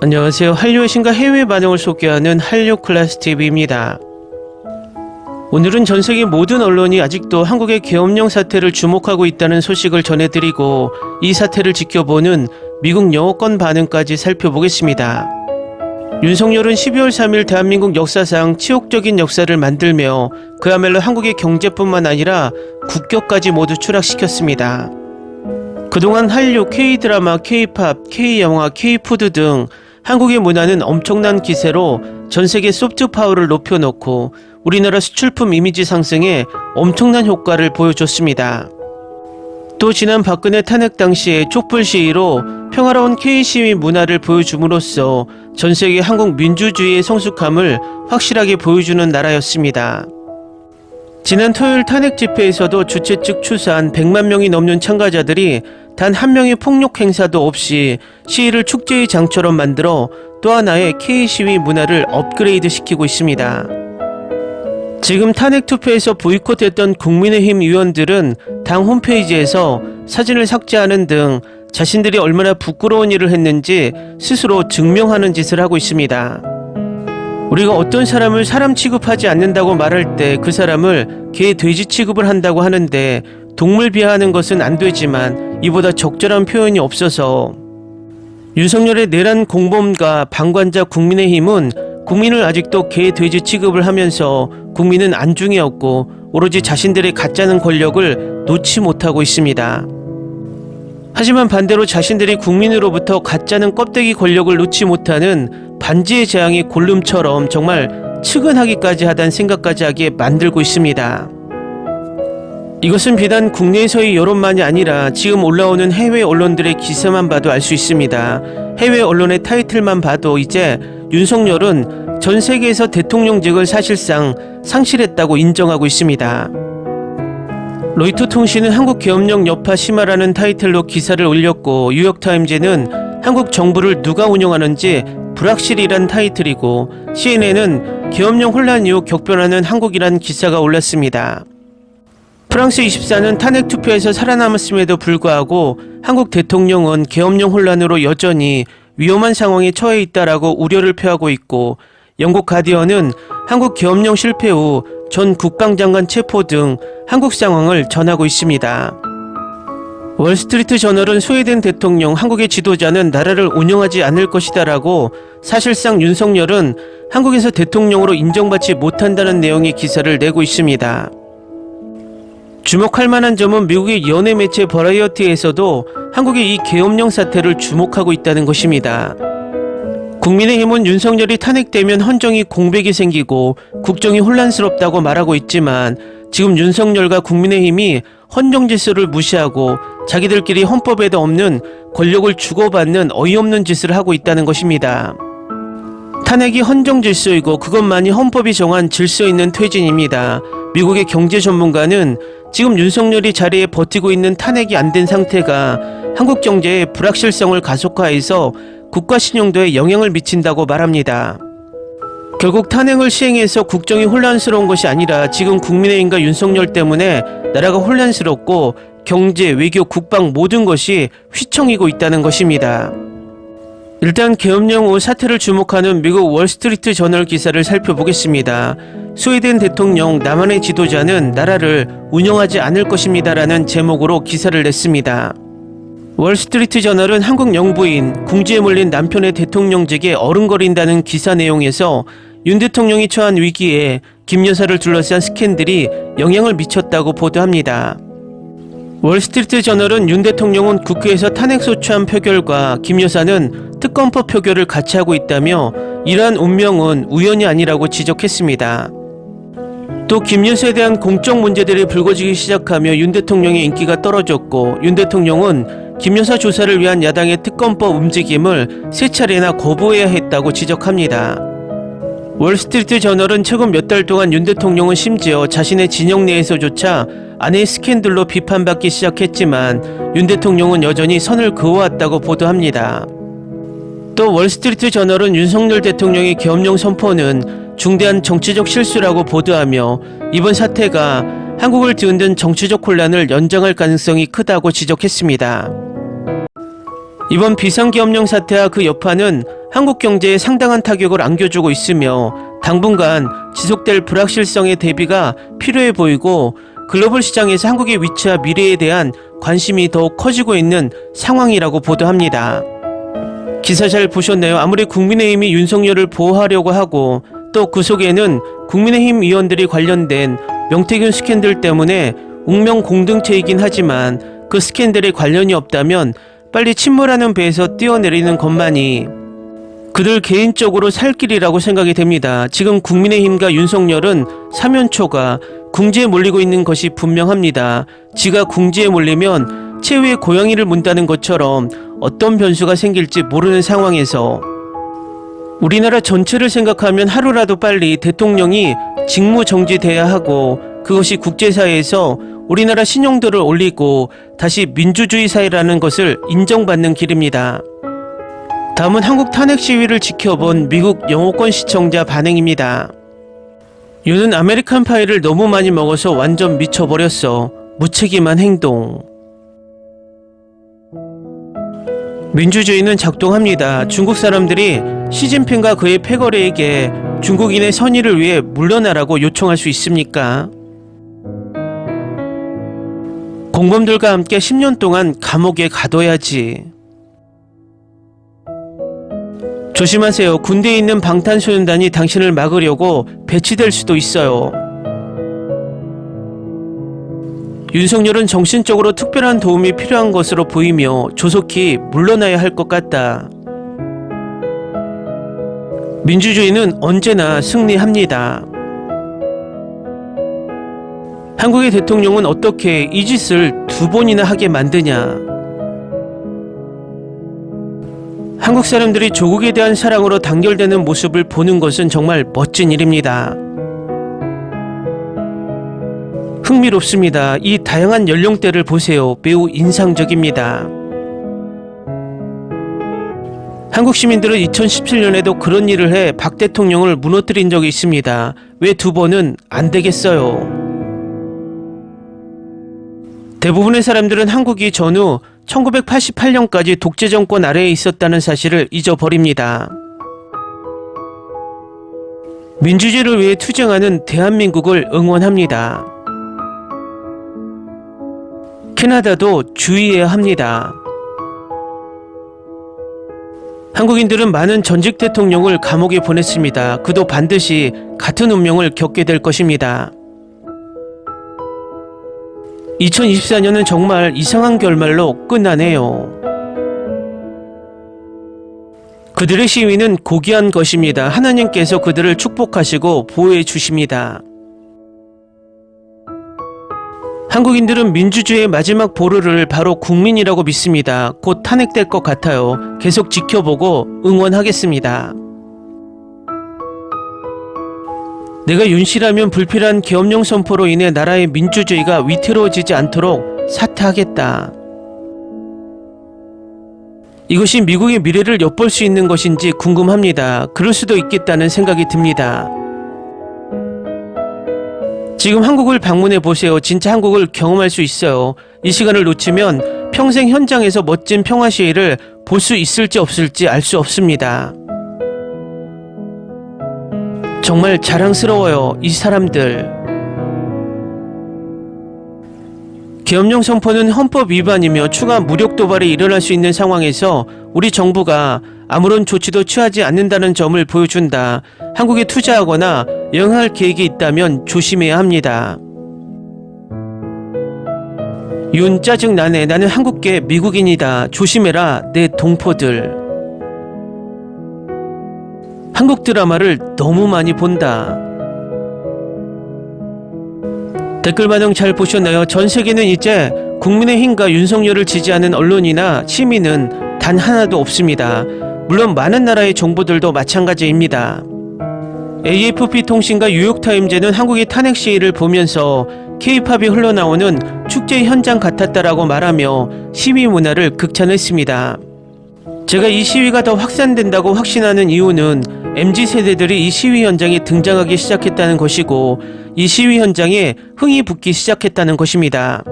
안녕하세요. 한류의 신과 해외 반응을 소개하는 한류클래스TV입니다. 오늘은 전세계 모든 언론이 아직도 한국의 계엄령 사태를 주목하고 있다는 소식을 전해드리고 이 사태를 지켜보는 미국 영어권 반응까지 살펴보겠습니다. 윤석열은 12월 3일 대한민국 역사상 치욕적인 역사를 만들며 그야말로 한국의 경제뿐만 아니라 국격까지 모두 추락시켰습니다. 그동안 한류, K-드라마, K-팝, K-영화, K-푸드 등 한국의 문화는 엄청난 기세로 전세계 소프트 파워를 높여놓고 우리나라 수출품 이미지 상승에 엄청난 효과를 보여줬습니다. 또 지난 박근혜 탄핵 당시에 촛불 시위로 평화로운 K-시위 문화를 보여줌으로써 전세계 한국 민주주의의 성숙함을 확실하게 보여주는 나라였습니다. 지난 토요일 탄핵 집회에서도 주최 측 추산 100만 명이 넘는 참가자들이 단 한 명의 폭력 행사도 없이 시위를 축제의 장처럼 만들어 또 하나의 K-시위 문화를 업그레이드 시키고 있습니다. 지금 탄핵 투표에서 보이콧했던 국민의힘 의원들은 당 홈페이지에서 사진을 삭제하는 등 자신들이 얼마나 부끄러운 일을 했는지 스스로 증명하는 짓을 하고 있습니다. 우리가 어떤 사람을 사람 취급하지 않는다고 말할 때 그 사람을 개, 돼지 취급을 한다고 하는데 동물 비하하는 것은 안 되지만 이보다 적절한 표현이 없어서 윤석열의 내란 공범과 방관자 국민의힘은 국민을 아직도 개, 돼지 취급을 하면서 국민은 안중에없고 오로지 자신들의 가짜는 권력을 놓지 못하고 있습니다. 하지만 반대로 자신들이 국민으로부터 가짜는 껍데기 권력을 놓지 못하는 반지의 제왕의 골룸처럼 정말 측은하기까지 하다는 생각까지 하게 만들고 있습니다. 이것은 비단 국내에서의 여론만이 아니라 지금 올라오는 해외 언론들의 기사만 봐도 알 수 있습니다. 해외 언론의 타이틀만 봐도 이제 윤석열은 전 세계에서 대통령직을 사실상 상실했다고 인정하고 있습니다. 로이터 통신은 한국 계엄령 여파 심화라는 타이틀로 기사를 올렸고 뉴욕타임즈는 한국 정부를 누가 운영하는지 불확실이란 타이틀이고 CNN은 계엄령 혼란 이후 격변하는 한국이란 기사가 올랐습니다. 프랑스 24는 탄핵 투표에서 살아남았음에도 불구하고 한국 대통령은 계엄령 혼란으로 여전히 위험한 상황에 처해 있다라고 우려를 표하고 있고 영국 가디언은 한국 계엄령 실패 후 전 국방장관 체포 등 한국 상황을 전하고 있습니다. 월스트리트 저널은 스웨덴 대통령 한국의 지도자는 나라를 운영하지 않을 것이다라고 사실상 윤석열은 한국에서 대통령으로 인정받지 못한다는 내용의 기사를 내고 있습니다. 주목할 만한 점은 미국의 연예 매체 버라이어티에서도 한국의 이 계엄령 사태를 주목하고 있다는 것입니다. 국민의힘은 윤석열이 탄핵되면 헌정이 공백이 생기고 국정이 혼란스럽다고 말하고 있지만 지금 윤석열과 국민의힘이 헌정 질서를 무시하고 자기들끼리 헌법에도 없는 권력을 주고받는 어이없는 짓을 하고 있다는 것입니다. 탄핵이 헌정 질서이고 그것만이 헌법이 정한 질서 있는 퇴진입니다. 미국의 경제 전문가는 지금 윤석열이 자리에 버티고 있는 탄핵이 안 된 상태가 한국 경제의 불확실성을 가속화해서 국가 신용도에 영향을 미친다고 말합니다. 결국 탄핵을 시행해서 국정이 혼란스러운 것이 아니라 지금 국민의힘과 윤석열 때문에 나라가 혼란스럽고 경제, 외교, 국방 모든 것이 휘청이고 있다는 것입니다. 일단 계엄령 후 사태를 주목하는 미국 월스트리트 저널 기사를 살펴보겠습니다. 스웨덴 대통령 남한의 지도자는 나라를 운영하지 않을 것입니다라는 제목으로 기사를 냈습니다. 월스트리트 저널은 한국 영부인, 궁지에 몰린 남편의 대통령직에 어른거린다는 기사 내용에서 윤 대통령이 처한 위기에 김 여사를 둘러싼 스캔들이 영향을 미쳤다고 보도합니다. 월스트리트 저널은 윤 대통령은 국회에서 탄핵소추안 표결과 김 여사는 특검법 표결을 같이 하고 있다며 이러한 운명은 우연이 아니라고 지적했습니다. 또 김 여사에 대한 공적 문제들이 불거지기 시작하며 윤 대통령의 인기가 떨어졌고 윤 대통령은 김 여사 조사를 위한 야당의 특검법 움직임을 세 차례나 거부해야 했다고 지적합니다. 월스트리트 저널은 최근 몇 달 동안 윤 대통령은 심지어 자신의 진영 내에서조차 아내의 스캔들로 비판받기 시작했지만 윤 대통령은 여전히 선을 그어왔다고 보도합니다. 또 월스트리트 저널은 윤석열 대통령의 계엄령 선포는 중대한 정치적 실수라고 보도하며 이번 사태가 한국을 뒤흔든 정치적 혼란을 연장할 가능성이 크다고 지적했습니다. 이번 비상계엄령 사태와 그 여파는 한국 경제에 상당한 타격을 안겨주고 있으며 당분간 지속될 불확실성의 대비가 필요해 보이고 글로벌 시장에서 한국의 위치와 미래에 대한 관심이 더욱 커지고 있는 상황이라고 보도합니다. 기사 잘 보셨나요? 아무리 국민의힘이 윤석열을 보호하려고 하고 또 그 속에는 국민의힘 의원들이 관련된 명태균 스캔들 때문에 운명 공동체이긴 하지만 그 스캔들에 관련이 없다면 빨리 침몰하는 배에서 뛰어내리는 것만이 그들 개인적으로 살 길이라고 생각이 됩니다. 지금 국민의힘과 윤석열은 사면초가 궁지에 몰리고 있는 것이 분명합니다. 지가 궁지에 몰리면 최후의 고양이를 문다는 것처럼 어떤 변수가 생길지 모르는 상황에서 우리나라 전체를 생각하면 하루라도 빨리 대통령이 직무 정지돼야 하고 그것이 국제사회에서 우리나라 신용도를 올리고 다시 민주주의 사회라는 것을 인정받는 길입니다. 다음은 한국 탄핵 시위를 지켜본 미국 영어권 시청자 반응입니다. 윤은 아메리칸 파이를 너무 많이 먹어서 완전 미쳐버렸어. 무책임한 행동. 민주주의는 작동합니다. 중국 사람들이 시진핑과 그의 패거리에게 중국인의 선의를 위해 물러나라고 요청할 수 있습니까? 공범들과 함께 10년 동안 감옥에 가둬야지. 조심하세요. 군대에 있는 방탄소년단이 당신을 막으려고 배치될 수도 있어요. 윤석열은 정신적으로 특별한 도움이 필요한 것으로 보이며 조속히 물러나야 할 것 같다. 민주주의는 언제나 승리합니다. 한국의 대통령은 어떻게 이 짓을 2번이나 하게 만드냐? 한국 사람들이 조국에 대한 사랑으로 단결되는 모습을 보는 것은 정말 멋진 일입니다. 흥미롭습니다. 이 다양한 연령대를 보세요. 매우 인상적입니다. 한국 시민들은 2017년에도 그런 일을 해 박 대통령을 무너뜨린 적이 있습니다. 왜 2번은 안 되겠어요? 대부분의 사람들은 한국이 전후 1988년까지 독재 정권 아래에 있었다는 사실을 잊어버립니다. 민주주의를 위해 투쟁하는 대한민국을 응원합니다. 캐나다도 주의해야 합니다. 한국인들은 많은 전직 대통령을 감옥에 보냈습니다. 그도 반드시 같은 운명을 겪게 될 것입니다. 2024년은 정말 이상한 결말로 끝나네요. 그들의 시위는 고귀한 것입니다. 하나님께서 그들을 축복하시고 보호해 주십니다. 한국인들은 민주주의의 마지막 보루를 바로 국민이라고 믿습니다. 곧 탄핵될 것 같아요. 계속 지켜보고 응원하겠습니다. 내가 윤씨라면 불필요한 계엄령 선포로 인해 나라의 민주주의가 위태로워지지 않도록 사퇴하겠다. 이것이 미국의 미래를 엿볼 수 있는 것인지 궁금합니다. 그럴 수도 있겠다는 생각이 듭니다. 지금 한국을 방문해 보세요. 진짜 한국을 경험할 수 있어요. 이 시간을 놓치면 평생 현장에서 멋진 평화 시위를 볼 수 있을지 없을지 알 수 없습니다. 정말 자랑스러워요, 이 사람들. 계엄령 선포는 헌법 위반이며 추가 무력 도발이 일어날 수 있는 상황에서 우리 정부가 아무런 조치도 취하지 않는다는 점을 보여준다. 한국에 투자하거나 영향할 계획이 있다면 조심해야 합니다. 윤 짜증나네. 나는 한국계 미국인이다. 조심해라, 내 동포들. 한국 드라마를 너무 많이 본다. 댓글 반응 잘 보셨나요? 전 세계는 이제 국민의힘과 윤석열을 지지하는 언론이나 시민은 단 하나도 없습니다. 물론 많은 나라의 정부들도 마찬가지입니다. AFP 통신과 뉴욕타임즈는 한국의 탄핵 시위를 보면서 K-팝이 흘러나오는 축제 현장 같았다라고 말하며 시위 문화를 극찬했습니다. 제가 이 시위가 더 확산된다고 확신하는 이유는 MZ세대들이 이 시위 현장에 등장하기 시작했다는 것이고 이 시위 현장에 흥이 붙기 시작했다는 것입니다.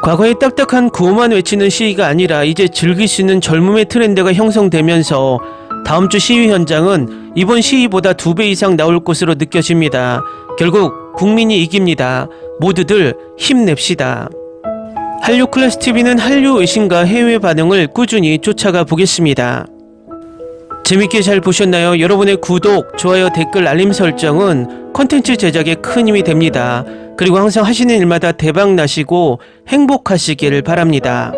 과거의 딱딱한 구호만 외치는 시위가 아니라 이제 즐길 수 있는 젊음의 트렌드가 형성되면서 다음 주 시위 현장은 이번 시위보다 2배 이상 나올 것으로 느껴집니다. 결국 국민이 이깁니다. 모두들 힘냅시다. 한류클래스TV는 한류 의신과 해외 반응을 꾸준히 쫓아가 보겠습니다. 재밌게 잘 보셨나요? 여러분의 구독, 좋아요, 댓글, 알림 설정은 컨텐츠 제작에 큰 힘이 됩니다. 그리고 항상 하시는 일마다 대박 나시고 행복하시길 바랍니다.